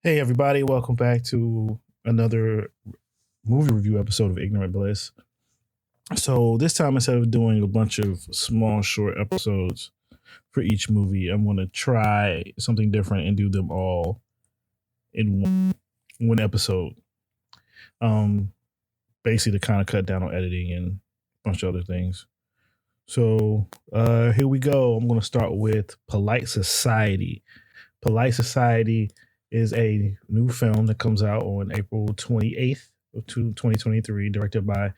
Hey, everybody, welcome back to another movie review episode of Ignorant Bliss. So, this time, instead of doing a bunch of small, short episodes for each movie, I'm going to try something different and do them all in one episode. Basically, to kind of cut down on editing and a bunch of other things. So, here we go. I'm going to start with Polite Society. Polite Society is a new film that comes out on April 28th of 2023, directed by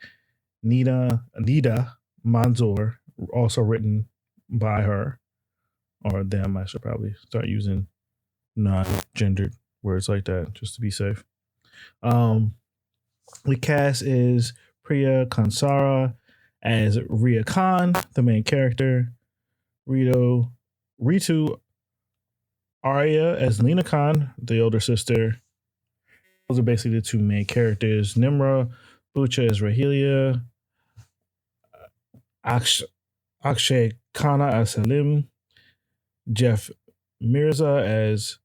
Anita Manzoor, also written by her or them. I should probably start using non-gendered words like that just to be safe. The cast is Priya Kansara as Ria Khan, the main character, Ritu Arya as Lena Khan, the older sister. Those are basically the two main characters. Nimra Bucha as Rahelia. Akshay Khanna as Salim. Jeff Mirza as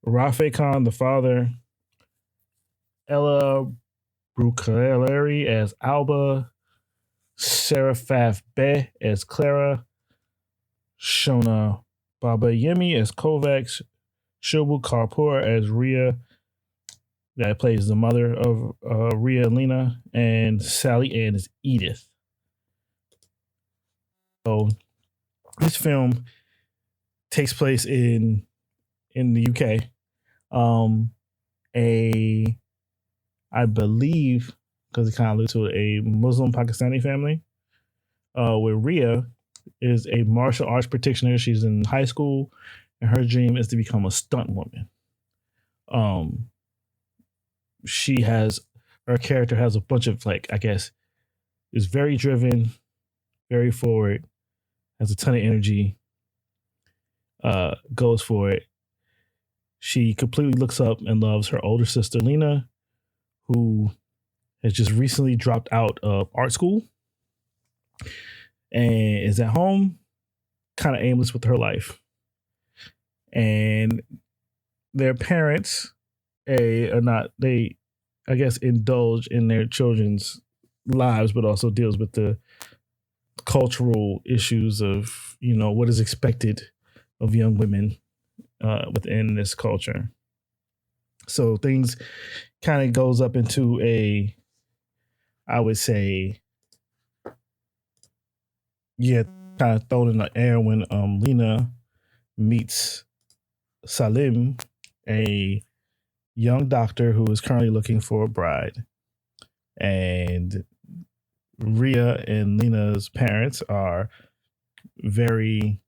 Rafe Khan, the father. Ella Brucaleri as Alba. Serafaf Beh as Clara. Shona Baba Yemi as Kovacs, Shobu Kapoor as Ria, that plays the mother of Ria and Lena, and Sally Ann as Edith. So this film takes place in the UK. I believe, because it kind of alludes to a Muslim Pakistani family, where Ria is a martial arts practitioner. She's in high school, and her dream is to become a stunt woman. Her character has a bunch of is very driven, very forward, has a ton of energy, goes for it. She completely looks up and loves her older sister, Lena, who has just recently dropped out of art school and is at home, kind of aimless with her life. And their parents indulge in their children's lives, but also deals with the cultural issues of, what is expected of young women within this culture. So things kind of goes up into I would say, kind of thrown in the air when Lena meets Salim, a young doctor who is currently looking for a bride. And Ria and Lena's parents are very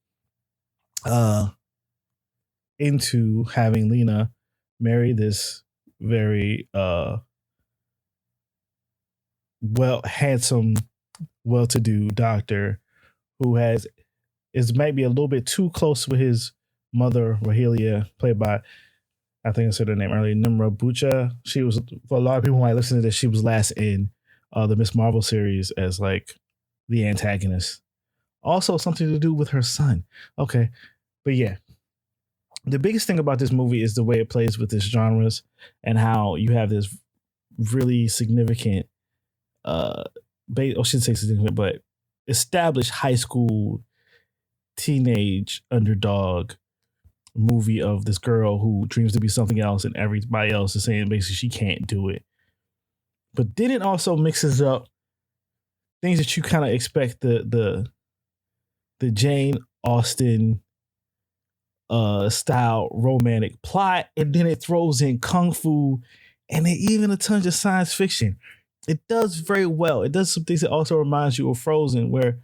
into having Lena marry this very handsome, well-to-do doctor who is maybe a little bit too close with his mother, Rahelia, played by, I think I said her name earlier, Nimra Bucha. She was, for a lot of people who might listen to this, she was last in the Miss Marvel series as the antagonist. Also something to do with her son. Okay. But yeah. The biggest thing about this movie is the way it plays with its genres and how you have this really significant, I shouldn't say significant, but established high school teenage underdog movie of this girl who dreams to be something else and everybody else is saying basically she can't do it. But then it also mixes up things that you kind of expect the Jane Austen style romantic plot, and then it throws in kung fu and then even a ton of science fiction. It does very well. It does some things that also reminds you of Frozen, where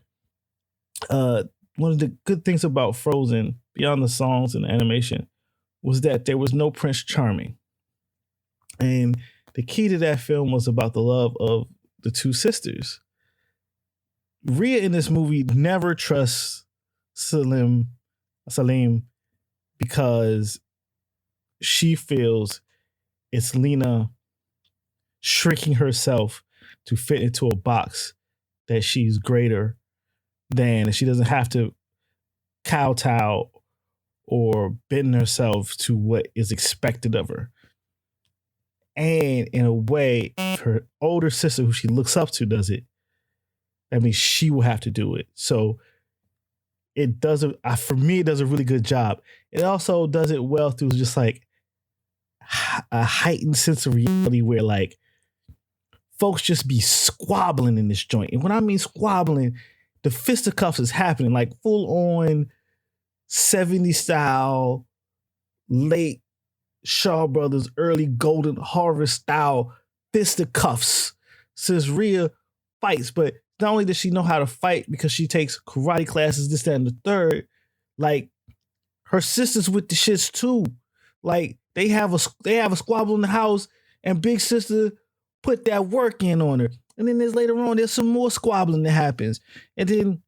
one of the good things about Frozen, beyond the songs and the animation, was that there was no Prince Charming. And the key to that film was about the love of the two sisters. Ria in this movie never trusts Salim because she feels it's Lena shrinking herself to fit into a box that she's greater than, and she doesn't have to kowtow or bend herself to what is expected of her. And in a way, if her older sister, who she looks up to, does it, that means she will have to do it. So it does, for me, it does a really good job. It also does it well through just like a heightened sense of reality where like folks just be squabbling in this joint. And when I mean squabbling, the fisticuffs is happening like full on 70s style, late Shaw Brothers, early Golden Harvest style fisticuffs. Since Ria fights, but not only does she know how to fight because she takes karate classes, this, that, and the third, like her sisters with the shits too. Like they have a squabble in the house, and big sister put that work in on her. And then there's some more squabbling that happens. And then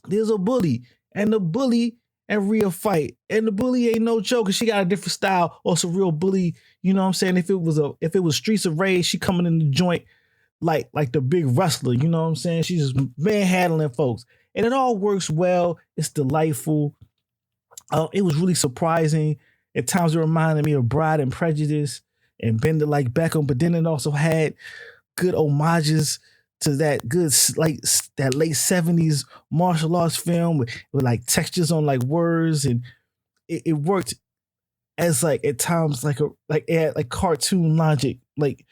there's a bully, and the bully and Ria fight. And the bully ain't no joke, because she got a different style. Or it's a real bully, you know what I'm saying? If it was Streets of Rage, she coming in the joint like the big wrestler, you know what I'm saying? She's just manhandling folks. And it all works well. It's delightful. It was really surprising. At times it reminded me of Bride and Prejudice and Bend It Like Beckham, but then it also had good homages to that good, like that late 70s martial arts film with like textures on like words, and it worked as like at times like it had like cartoon logic, like,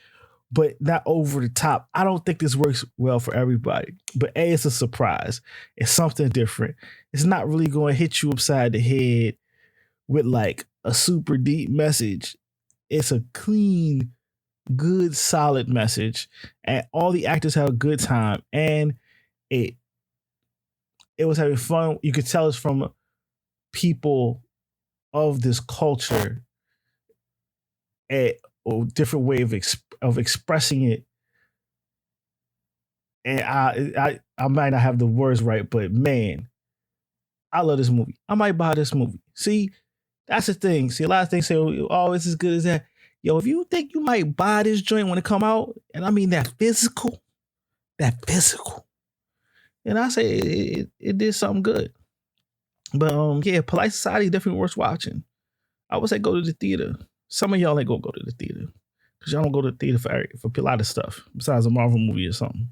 but not over the top. I don't think this works well for everybody, but it's a surprise. It's something different. It's not really going to hit you upside the head with like a super deep message. It's a clean, good, solid message, and all the actors have a good time, and it was having fun. You could tell it's from people of this culture, a different way of expressing it. And I might not have the words right, but man, I love this movie. I might buy this movie. See, that's the thing. See, a lot of things say, oh, it's as good as that. Yo, if you think you might buy this joint when it come out, and I mean that physical, and I say it did something good. But yeah, Polite Society definitely worth watching. I would say go to the theater. Some of y'all ain't gonna go to the theater because y'all don't go to the theater for a lot of stuff besides a Marvel movie or something.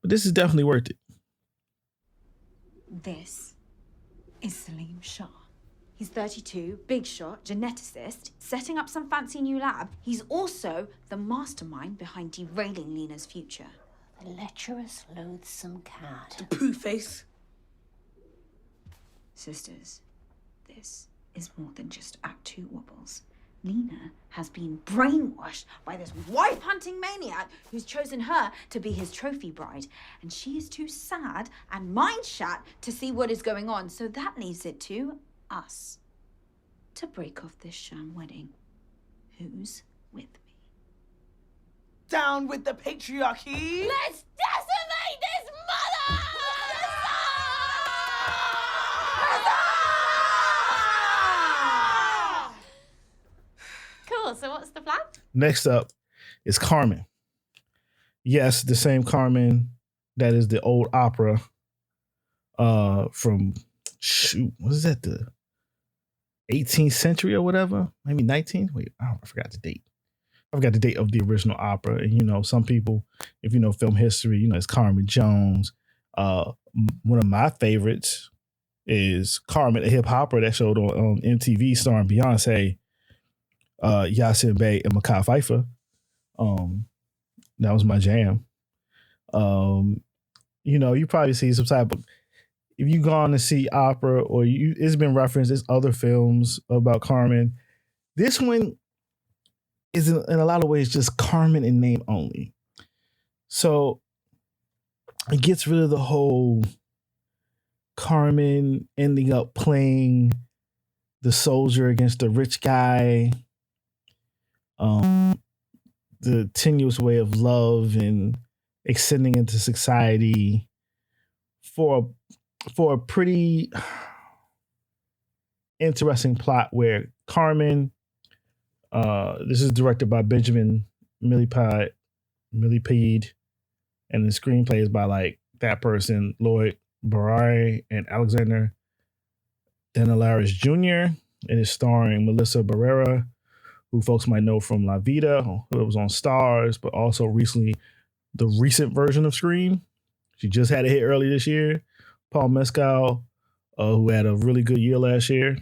But this is definitely worth it. This is Salim Shah. He's 32, big shot, geneticist, setting up some fancy new lab. He's also the mastermind behind derailing Lena's future. The lecherous, loathsome cad. The poo face. Sisters, this is more than just Act 2 wobbles. Lena has been brainwashed by this wife-hunting maniac who's chosen her to be his trophy bride. And she is too sad and mind-shat to see what is going on. So that leaves it to us to break off this sham wedding. Who's with me? Down with the patriarchy. Let's decimate this mother! Cool, so what's the plan? Next up is Carmen. Yes, the same Carmen that is the old opera from, what is that, the 18th century or whatever? Maybe 19th? Wait, I forgot the date. I forgot the date of the original opera. And, you know, some people, if you know film history, you know, it's Carmen Jones. One of my favorites is Carmen, a hip hopper that showed on MTV starring Beyonce, Yasin Bey, and Mekhi Phifer. That was my jam. You know, you probably see some type of, if you gone to see opera or it's been referenced, there's other films about Carmen. This one is in a lot of ways just Carmen in name only. So it gets rid of the whole Carmen ending up playing the soldier against the rich guy. The tenuous way of love and extending into society for a pretty interesting plot where Carmen, this is directed by Benjamin Millipede, and the screenplay is by like that person, Lloyd Barari and Alexander Denelaris Jr. It is starring Melissa Barrera, who folks might know from La Vida, who was on Stars, but also recently the recent version of Scream. She just had a hit early this year. Paul Mescal, who had a really good year last year,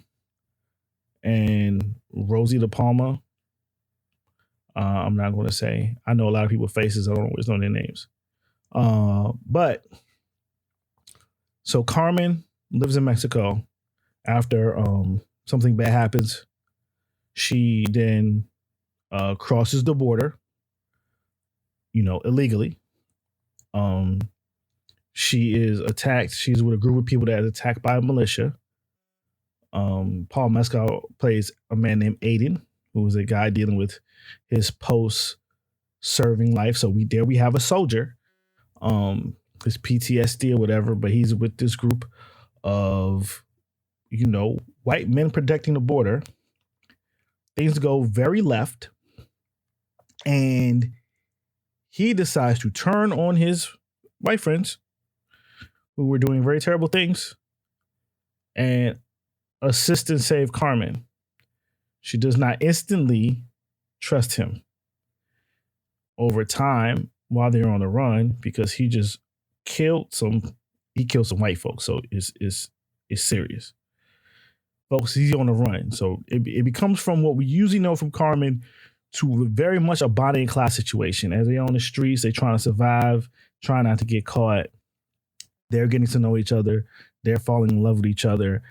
and Rosie DePalma. I'm not going to say. I know a lot of people's faces. I don't always know their names. But so Carmen lives in Mexico after something bad happens. She then crosses the border, illegally. She is attacked. She's with a group of people that is attacked by a militia. Paul Mescal plays a man named Aiden, who is a guy dealing with his post-serving life. So we have a soldier, his PTSD or whatever, but he's with this group of, white men protecting the border. Things go very left, and he decides to turn on his white friends who were doing very terrible things and assist and save Carmen. She does not instantly trust him. Over time, while they're on the run, because he just killed some white folks, so it's serious. Folks, he's on the run. So it becomes from what we usually know from Carmen to very much a Bonnie and Clyde situation. As they're on the streets, they're trying to survive, trying not to get caught. They're getting to know each other. They're falling in love with each other.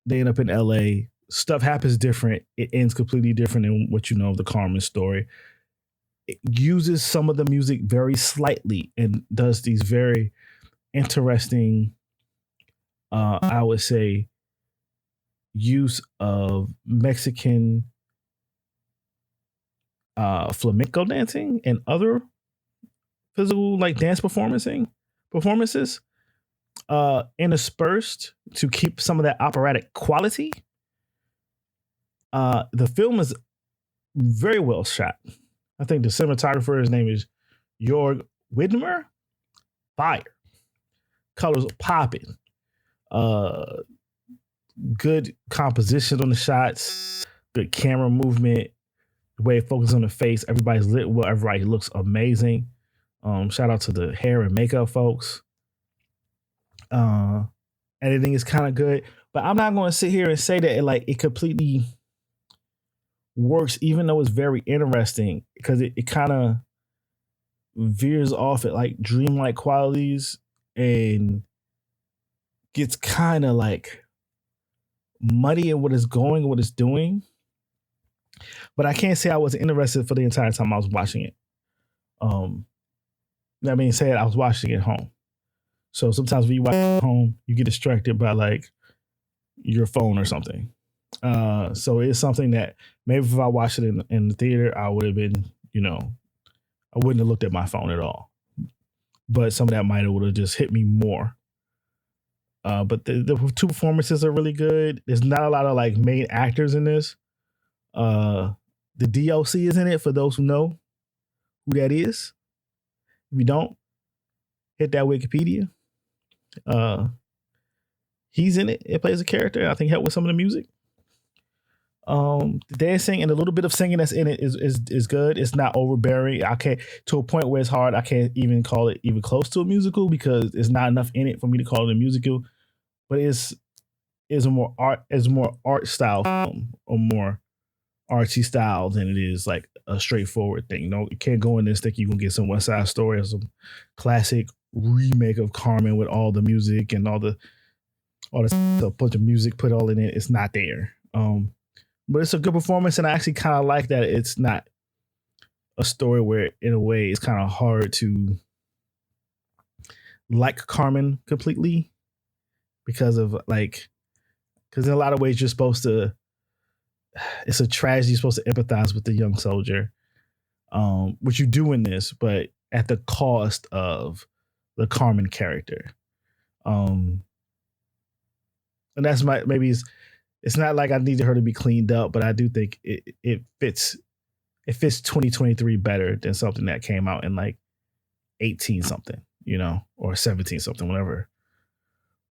They end up in LA. Stuff happens different. It ends completely different than what you know of the Carmen story. It uses some of the music very slightly and does these very interesting, I would say, use of Mexican flamenco dancing and other physical dance performances interspersed to keep some of that operatic quality. The film is very well shot. I think the cinematographer, his name is Jorg Widmer. Fire. Colors popping. Good composition on the shots. Good camera movement. The way it focuses on the face. Everybody's lit well. Everybody looks amazing. Shout out to the hair and makeup folks. Editing is kind of good. But I'm not going to sit here and say that it completely works, even though it's very interesting, because it kind of veers off at dreamlike qualities and gets kind of muddy in what it's going and what it's doing. But I can't say I was interested for the entire time I was watching it. That being said, I was watching it at home. So sometimes when you watch it at home, you get distracted by your phone or something. So it's something that maybe if I watched it in the theater, I would have been, I wouldn't have looked at my phone at all. But some of that might have would have just hit me more. But the two performances are really good. There's not a lot of main actors in this. The DOC is in it, for those who know who that is. If you don't, hit that Wikipedia. He's in it. It plays a character. I think helped with some of the music. The dancing and a little bit of singing that's in it is good. It's not overbearing. I can't, to a point where it's hard. I can't even call it even close to a musical because there's not enough in it for me to call it a musical. But it's a more art style film, or more artsy style than it is a straightforward thing. You can't go in this thinking you're gonna get some West Side Story or some classic remake of Carmen with all the music and all the bunch of music put all in it. It's not there. But it's a good performance, and I actually kind of like that it's not a story where, in a way, it's kind of hard to like Carmen completely because in a lot of ways you're supposed to. It's a tragedy. You're supposed to empathize with the young soldier, which you do in this, but at the cost of the Carmen character. And that's maybe it's not like I needed her to be cleaned up, but I do think it fits 2023 better than something that came out in 18 something, or 17 something,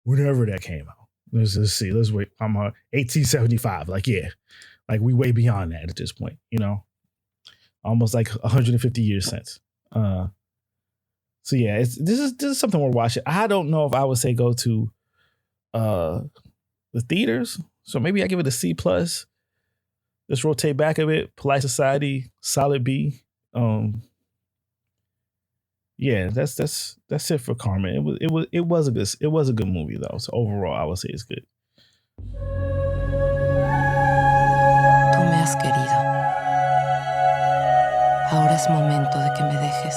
whenever that came out. Let's see. Let's wait. I'm 1875. Like, yeah. Like, we way beyond that at this point, you know? Almost like 150 years since. So yeah, this is something we're watching. I don't know if I would say go to the theaters. So maybe I give it a C plus. Let's rotate back a bit. Polite Society, solid B. Yeah, that's it for Carmen. It was a good movie though. So overall, I would say it's good. Tú me has querido. Ahora es momento de que me dejes.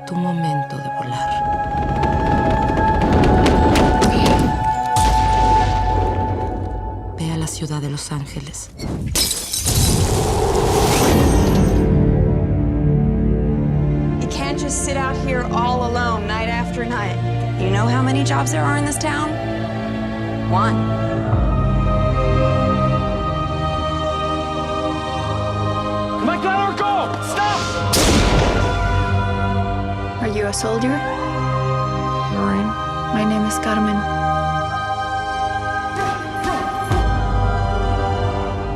Tu momento de volar. Ve a la ciudad de Los Ángeles. You can't just sit out here all alone night after night. You know how many jobs there are in this town? One. Mike, let her go! Stop! Are you a soldier? Marine. My name is Carmen.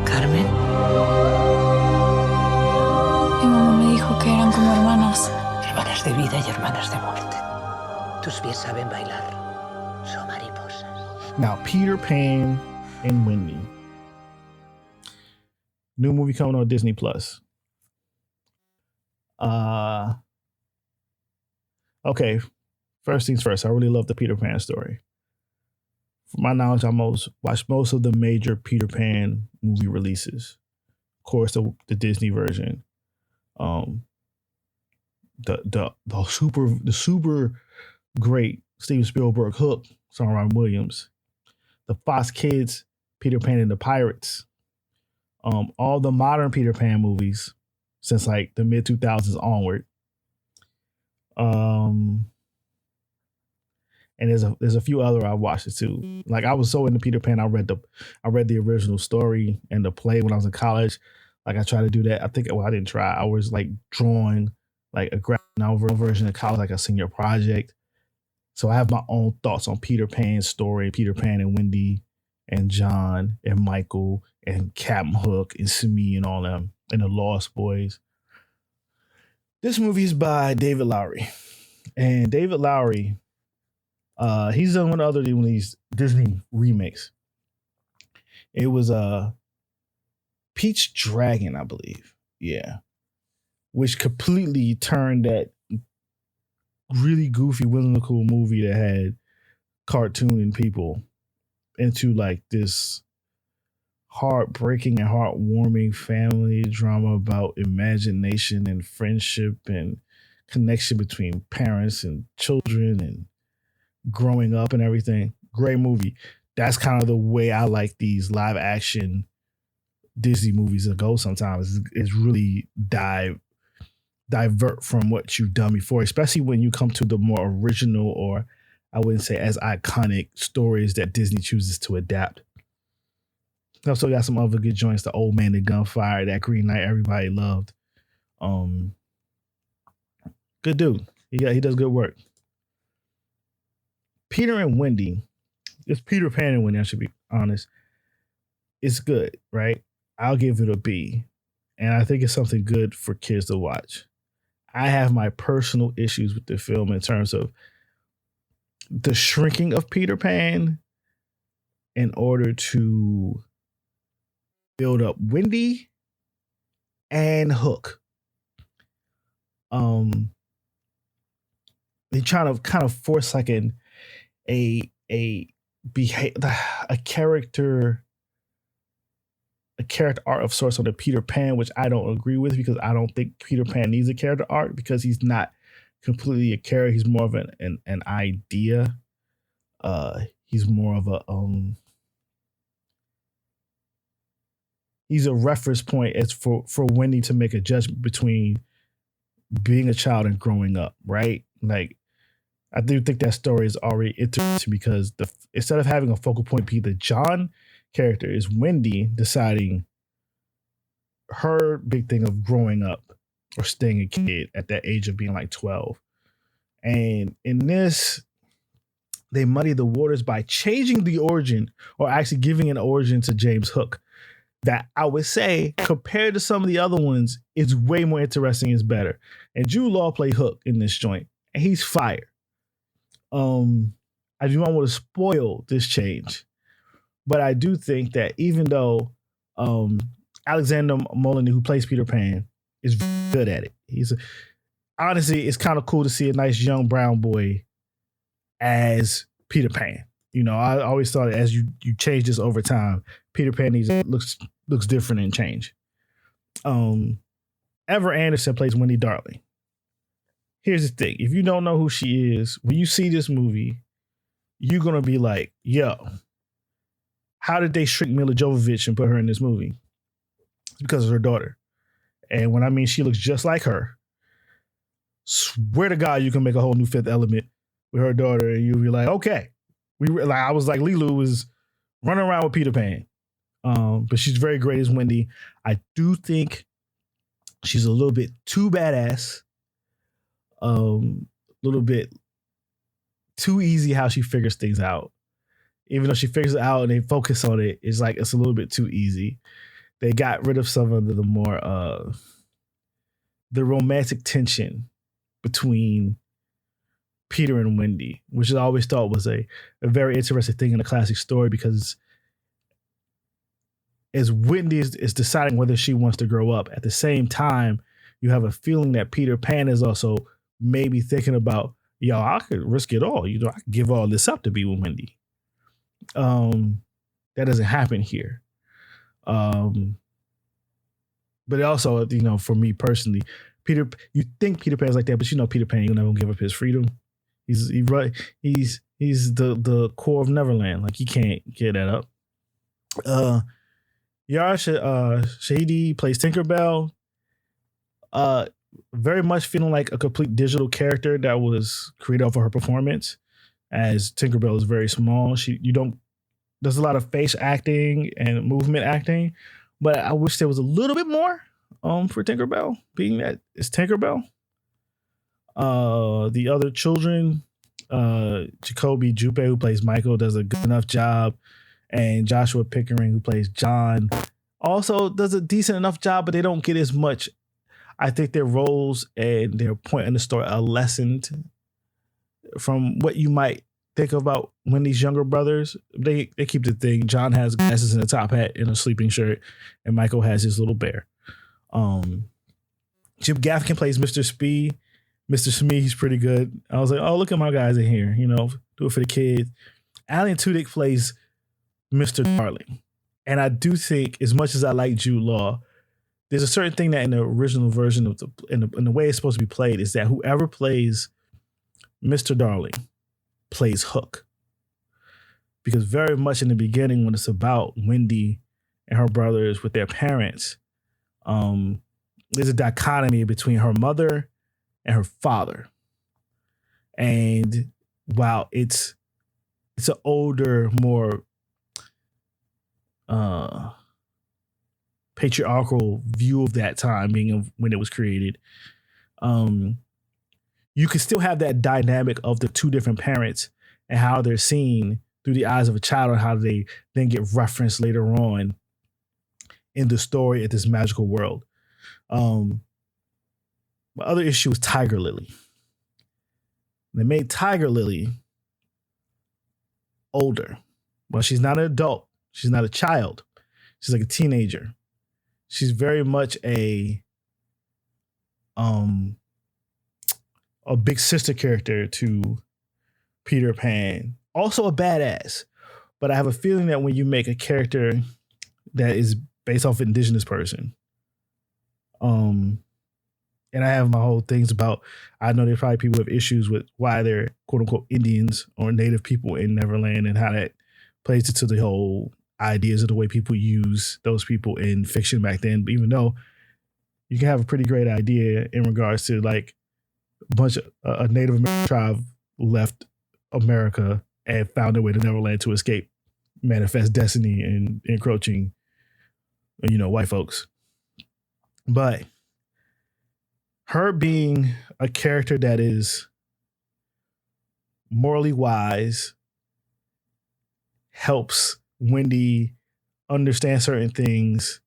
Carmen. Mi mamá me dijo que eran como hermanas. Hermanas de vida y hermanas de muerte. Tus pies saben bailar. Son mariposas. Now, Peter Pan and Wendy. New movie coming on Disney Plus. Okay. First things first, I really love the Peter Pan story. From my knowledge, I watched most of the major Peter Pan movie releases. Of course, the Disney version. The super great Steven Spielberg Hook, starring Robin Williams. The Fox Kids, Peter Pan and the Pirates. All the modern Peter Pan movies since like the mid 2000s onward. And there's a few other I watched it too. Like I was so into Peter Pan, I read the original story and the play when I was in college. Like I tried to do that. I didn't try. I was like drawing like a graphic novel version of college, like a senior project. So I have my own thoughts on Peter Pan's story, Peter Pan and Wendy and John and Michael and Captain Hook and Smee and all them and the Lost Boys. This movie is by David Lowery. And David Lowery, he's done one of these Disney remakes. It was Peach Dragon, I believe. Yeah. Which completely turned that really goofy, whimsical movie that had cartooning people into like this heartbreaking and heartwarming family drama about imagination and friendship and connection between parents and children and growing up and everything. Great movie. That's kind of the way I like these live action Disney movies to go sometimes. It's really divert from what you've done before, especially when you come to the more original, or I wouldn't say as iconic stories that Disney chooses to adapt. Also got some other good joints. The Old Man and Gunfire, that Green Knight everybody loved. Good dude. He does good work. Peter and Wendy. It's Peter Pan and Wendy, I should be honest. It's good, right? I'll give it a B. And I think it's something good for kids to watch. I have my personal issues with the film in terms of the shrinking of Peter Pan in order to build up Wendy and Hook. They trying to kind of force like a character arc of sorts on the Peter Pan, which I don't agree with, because I don't think Peter Pan needs a character arc, because he's not completely a character. He's more of an idea. He's more of a he's a reference point as for Wendy to make a judgment between being a child and growing up, right? Like, I do think that story is already interesting because instead of having a focal point be the John character, is Wendy deciding her big thing of growing up or staying a kid at that age of being like 12. And in this, they muddy the waters by changing the origin or actually giving an origin to James Hook that I would say, compared to some of the other ones, is way more interesting, is better. And Jude Law played Hook in this joint, and he's fire. I do not want to spoil this change, but I do think that even though Alexander Molyneux, who plays Peter Pan, is good at it, honestly, it's kind of cool to see a nice young brown boy as Peter Pan. You know, I always thought as you change this over time, Peter Pan looks different and change. Ever Anderson plays Wendy Darling. Here's the thing. If you don't know who she is, when you see this movie, you're going to be like, yo, how did they shrink Mila Jovovich and put her in this movie? It's because of her daughter. And when I mean she looks just like her, swear to God, you can make a whole new Fifth Element with her daughter, and you'll be like, okay. I was like, Lilu was running around with Peter Pan. But she's very great as Wendy. I do think she's a little bit too badass. A little bit too easy how she figures things out. Even though she figures it out and they focus on it, it's like it's a little bit too easy. They got rid of some of the more the romantic tension between Peter and Wendy, which I always thought was a very interesting thing in a classic story, because as Wendy is deciding whether she wants to grow up, at the same time, you have a feeling that Peter Pan is also maybe thinking about, yo, I could risk it all. You know, I could give all this up to be with Wendy. That doesn't happen here. But also, you know, for me personally, you think Peter Pan's like that, but you know Peter Pan, you're never gonna give up his freedom. He's the core of Neverland. Like, he can't get that up. Yara Shahidi plays Tinkerbell. Very much feeling like a complete digital character that was created for her performance, as Tinkerbell is very small. There's a lot of face acting and movement acting, but I wish there was a little bit more for Tinkerbell, being that it's Tinkerbell. The other children, Jacoby Jupe, who plays Michael, does a good enough job, and Joshua Pickering, who plays John, also does a decent enough job, but they don't get as much. I think their roles and their point in the story are lessened from what you might think about Wendy's younger brothers. They keep the thing. John has glasses and a top hat and a sleeping shirt, and Michael has his little bear. Jim Gaffigan plays Mr. Speed. Mr. Smee, he's pretty good. I was like, oh, look at my guys in here, you know, do it for the kids. Alan Tudyk plays Mr. Darling. And I do think, as much as I like Jude Law, there's a certain thing that in the original version of in the way it's supposed to be played is that whoever plays Mr. Darling plays Hook. Because very much in the beginning, when it's about Wendy and her brothers with their parents, there's a dichotomy between her mother and her father. And while it's an older, more patriarchal view of that time, being of when it was created, you can still have that dynamic of the two different parents and how they're seen through the eyes of a child, and how they then get referenced later on in the story at this magical world. My other issue is Tiger Lily. They made Tiger Lily older. Well, she's not an adult. She's not a child. She's like a teenager. She's very much a big sister character to Peter Pan. Also a badass. But I have a feeling that when you make a character that is based off an indigenous person, and I have my whole things about, I know there's probably people who have issues with why they're quote unquote Indians or native people in Neverland, and how that plays into the whole ideas of the way people use those people in fiction back then. But even though you can have a pretty great idea in regards to like a bunch of a Native American tribe left America and found their way to Neverland to escape manifest destiny and encroaching, you know, white folks. But her being a character that is morally wise, helps Wendy understand certain things,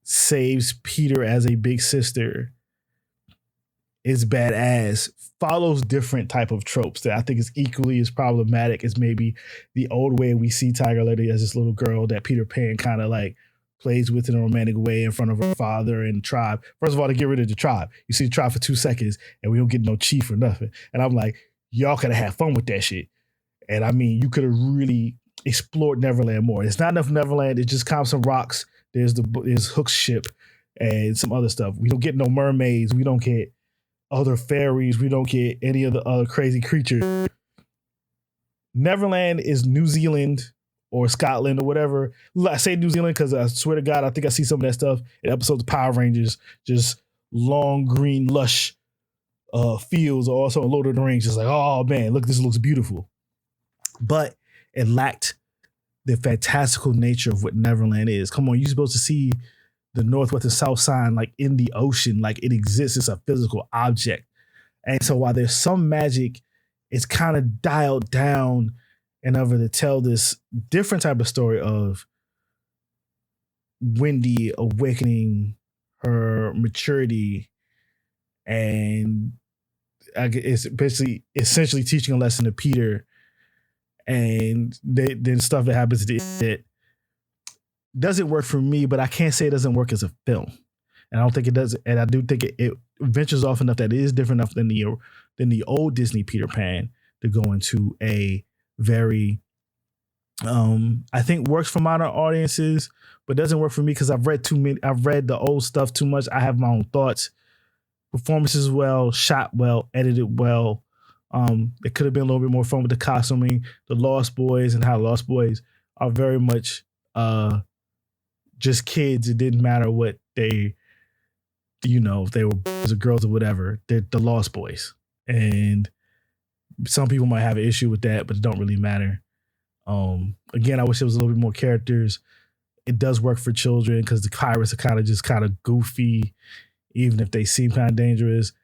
saves Peter as a big sister, is badass, follows different type of tropes that I think is equally as problematic as maybe the old way we see Tiger Lily as this little girl that Peter Pan kind of like plays with in a romantic way in front of her father and tribe. First of all, to get rid of the tribe. You see the tribe for 2 seconds and we don't get no chief or nothing. And I'm like, y'all could have had fun with that shit. And I mean, you could have really explored Neverland more. It's not enough Neverland. It's just kind of some rocks. There's Hook's ship and some other stuff. We don't get no mermaids. We don't get other fairies. We don't get any of the other crazy creatures. Neverland is New Zealand or Scotland or whatever. I say New Zealand because I swear to God, I think I see some of that stuff in episodes of Power Rangers. Just long, green, lush fields, or also in Lord of the Rings. Just like, oh man, look, this looks beautiful. But it lacked the fantastical nature of what Neverland is. Come on, you're supposed to see the northwest and south sign like in the ocean, like it exists. It's a physical object. And so while there's some magic, it's kind of dialed down in order to tell this different type of story of Wendy awakening her maturity, and it's basically essentially teaching a lesson to Peter, and then stuff that happens that doesn't work for me, but I can't say it doesn't work as a film. And I don't think it does. And I do think it ventures off enough that it is different enough than the old Disney Peter Pan to go into a very, I think works for modern audiences, but doesn't work for me because I've read the old stuff too much. I have my own thoughts. Performances well, shot well, edited well. It could have been a little bit more fun with the costuming, the Lost Boys, and how Lost Boys are very much just kids. It didn't matter what they, if they were boys or girls or whatever. They're the Lost Boys. And some people might have an issue with that, but it don't really matter. Again, I wish there was a little bit more characters. It does work for children because the pirates are kind of goofy, even if they seem kind of dangerous.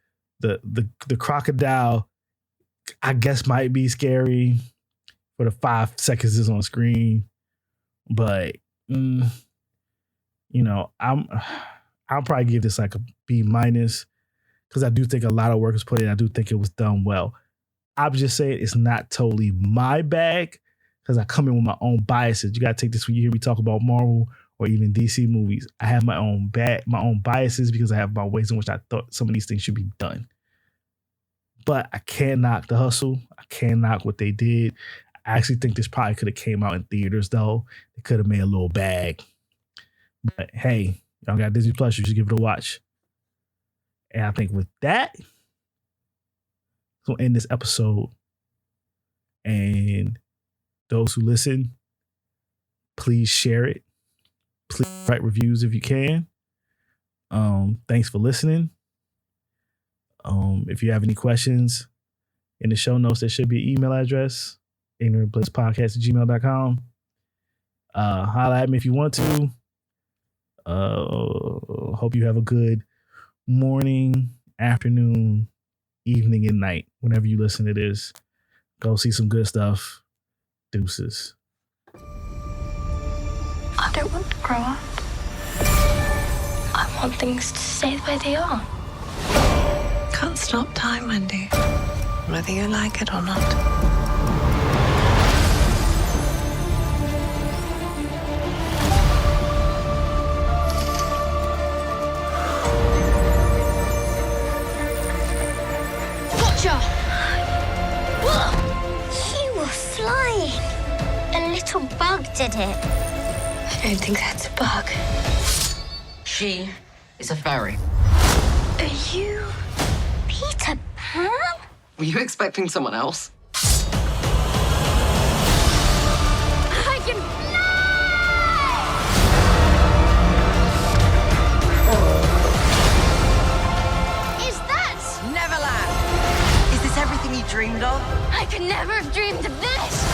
The crocodile, I guess, might be scary for the 5 seconds it's on screen, but I'll probably give this like a B- because I do think a lot of work was put in. I do think it was done well. I'm just saying it's not totally my bag because I come in with my own biases. You gotta take this when you hear me talk about Marvel or even DC movies. I have my own biases because I have my ways in which I thought some of these things should be done. But I can't knock the hustle. I can't knock what they did. I actually think this probably could have came out in theaters though. It could have made a little bag. But hey, y'all got Disney Plus, you should give it a watch. And I think with that, we'll end this episode. And those who listen, please share it. Please write reviews if you can. Thanks for listening. If you have any questions, in the show notes, there should be an email address, ignorantblisspodcast@gmail.com. Holla at me if you want to. Hope you have a good morning, afternoon, evening, and night. Whenever you listen to this, go see some good stuff. Deuces. I don't want to grow up. I want things to stay the way they are. Can't stop time, Wendy, whether you like it or not. You were flying. A little bug did it. I don't think that's a bug. She is a fairy. Are you Peter Pan? Were you expecting someone else? I can fly! Is that Neverland! Is this everything you dreamed of? I could never have dreamed of this.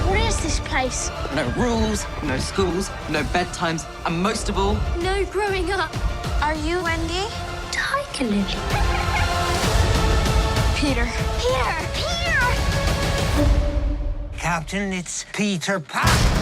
What is this place? No rules, no schools, no bedtimes, and most of all, No growing up. Are you Wendy? Tiger Lily. Peter. Peter! Peter! Captain, it's Peter Pan.